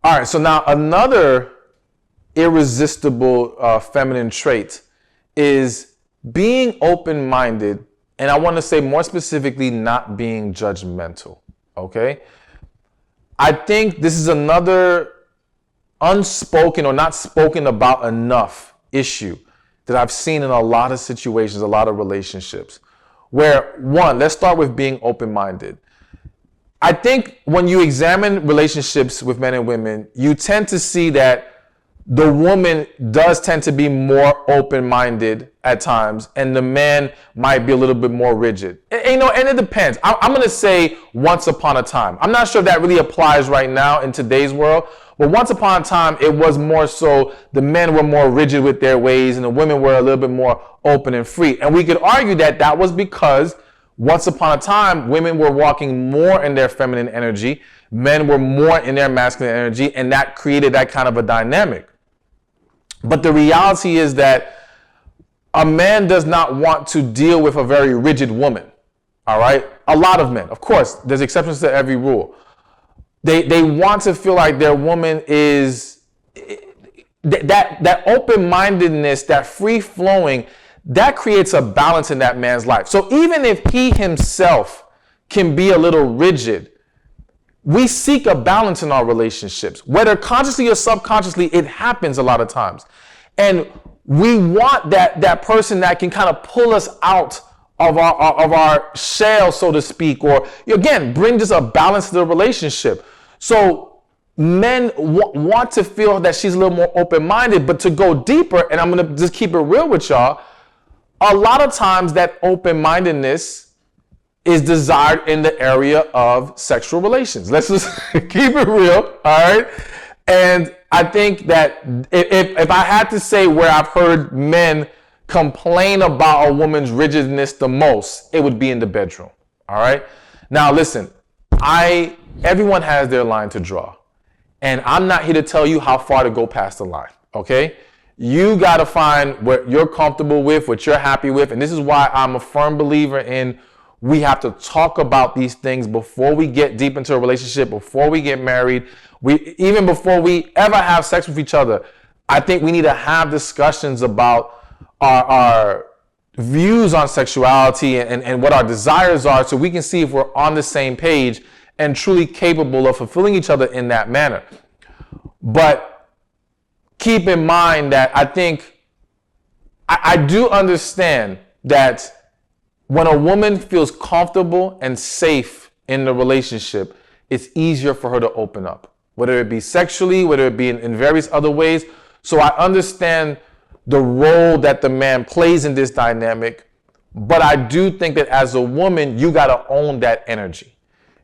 All right, so now another irresistible feminine trait is being open-minded, and I want to say more specifically, not being judgmental, okay? I think this is another unspoken or not spoken about enough issue that I've seen in a lot of situations, a lot of relationships, where one, let's start with being open-minded. I think when you examine relationships with men and women, you tend to see that the woman does tend to be more open-minded at times, and the man might be a little bit more rigid. And it depends. I'm going to say once upon a time. I'm not sure if that really applies right now in today's world, but once upon a time, it was more so the men were more rigid with their ways and the women were a little bit more open and free. And we could argue that that was because once upon a time, women were walking more in their feminine energy, men were more in their masculine energy, and that created that kind of a dynamic. But the reality is that a man does not want to deal with a very rigid woman, all right? A lot of men, of course, there's exceptions to every rule. They want to feel like their woman is, that open-mindedness, that free-flowing, that creates a balance in that man's life. So even if he himself can be a little rigid, we seek a balance in our relationships, whether consciously or subconsciously. It happens a lot of times. And we want that person that can kind of pull us out of our shell, so to speak, or again, bring just a balance to the relationship. So men want to feel that she's a little more open-minded, but to go deeper, and I'm going to just keep it real with y'all, a lot of times that open-mindedness is desired in the area of sexual relations. Let's just keep it real, all right? And I think that if I had to say where I've heard men complain about a woman's rigidness the most, it would be in the bedroom, all right? Now listen, everyone has their line to draw, and I'm not here to tell you how far to go past the line, okay? You got to find what you're comfortable with, what you're happy with, and this is why I'm a firm believer in we have to talk about these things before we get deep into a relationship, before we get married, even before we ever have sex with each other. I think we need to have discussions about our views on sexuality and what our desires are, so we can see if we're on the same page and truly capable of fulfilling each other in that manner. But keep in mind that I think I do understand that when a woman feels comfortable and safe in the relationship, it's easier for her to open up, whether it be sexually, whether it be in various other ways. So I understand the role that the man plays in this dynamic, but I do think that as a woman, you got to own that energy.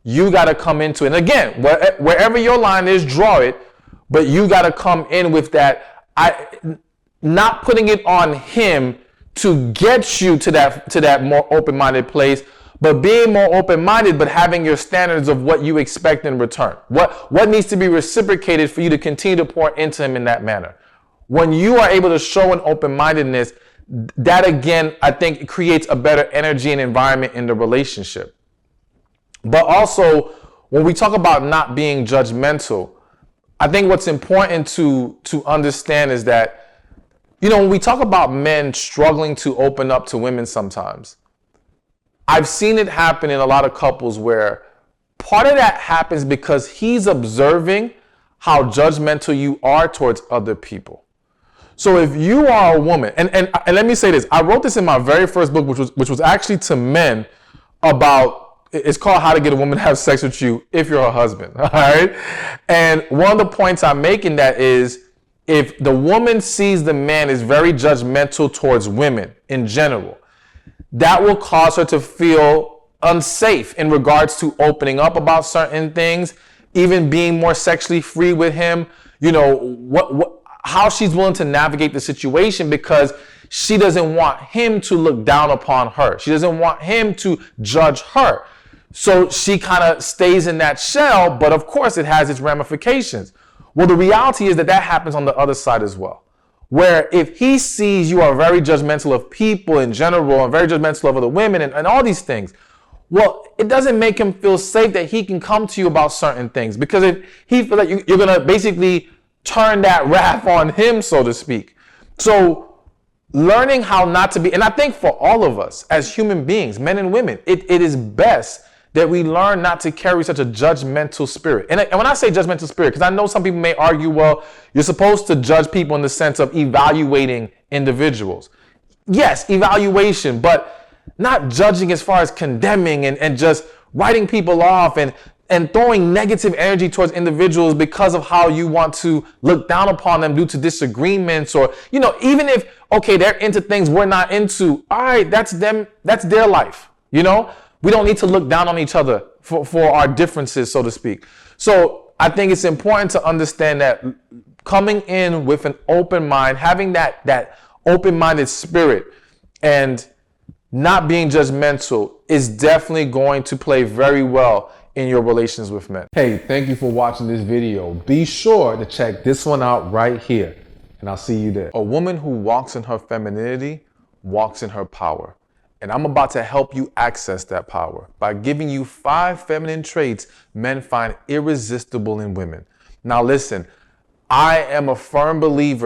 You got to come into it. And again, wherever your line is, draw it, but you got to come in with that, not putting it on him to get you to that more open-minded place, but being more open-minded, but having your standards of what you expect in return. What needs to be reciprocated for you to continue to pour into him in that manner. When you are able to show an open-mindedness, that again, I think creates a better energy and environment in the relationship. But also, when we talk about not being judgmental, I think what's important to understand is that, when we talk about men struggling to open up to women sometimes, I've seen it happen in a lot of couples where part of that happens because he's observing how judgmental you are towards other people. So if you are a woman, and let me say this, I wrote this in my very first book, which was actually to men about, it's called How to Get a Woman to Have Sex with You If You're Her Husband, all right? And one of the points I'm making that is, if the woman sees the man is very judgmental towards women in general, that will cause her to feel unsafe in regards to opening up about certain things, even being more sexually free with him, how she's willing to navigate the situation, because she doesn't want him to look down upon her. She doesn't want him to judge her. So she kind of stays in that shell, but of course it has its ramifications. Well, the reality is that happens on the other side as well, where if he sees you are very judgmental of people in general and very judgmental of other women and all these things, Well, it doesn't make him feel safe that he can come to you about certain things, because if he feels like you're going to basically turn that wrath on him, so to speak. So learning how not to be, and I think for all of us as human beings, men and women, it is best that we learn not to carry such a judgmental spirit. And when I say judgmental spirit, because I know some people may argue, well, you're supposed to judge people in the sense of evaluating individuals. Yes, evaluation, but not judging as far as condemning and just writing people off and throwing negative energy towards individuals because of how you want to look down upon them due to disagreements, or, even if, okay, they're into things we're not into. All right, that's them. That's their life. We don't need to look down on each other for our differences, so to speak. So I think it's important to understand that coming in with an open mind, having that open-minded spirit, and not being judgmental is definitely going to play very well in your relations with men. Hey, thank you for watching this video. Be sure to check this one out right here, and I'll see you there. A woman who walks in her femininity walks in her power. And I'm about to help you access that power by giving you 5 feminine traits men find irresistible in women. Now listen, I am a firm believer